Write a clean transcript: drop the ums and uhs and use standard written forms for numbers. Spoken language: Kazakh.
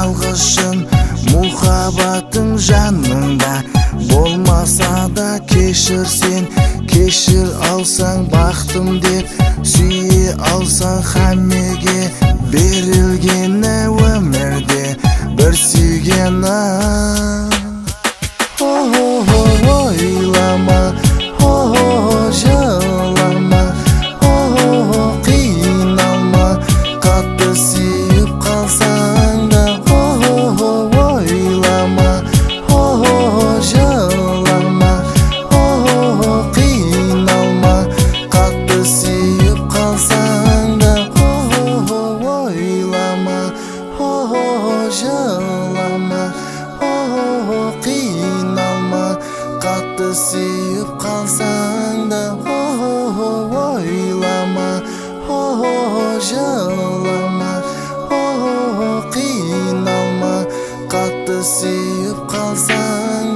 жалғызшын, мұхаббатың жаныңда болмаса да кешір сен, кешір алсаң бақтым деп, сүйе алсаң хаммеге, берілгені өмірде бір сүйгені. Ойлама, жылама, қиналма, қатты сүйіп қалсаң да. Ойлама, жылама, қиналма, қатты сүйіп қалсаң да. Ойлама, жылама, қиналма, қатты сүйіп қалсаң да. Ойлама, жылама, қиналма, қатты сүйіп қалсаң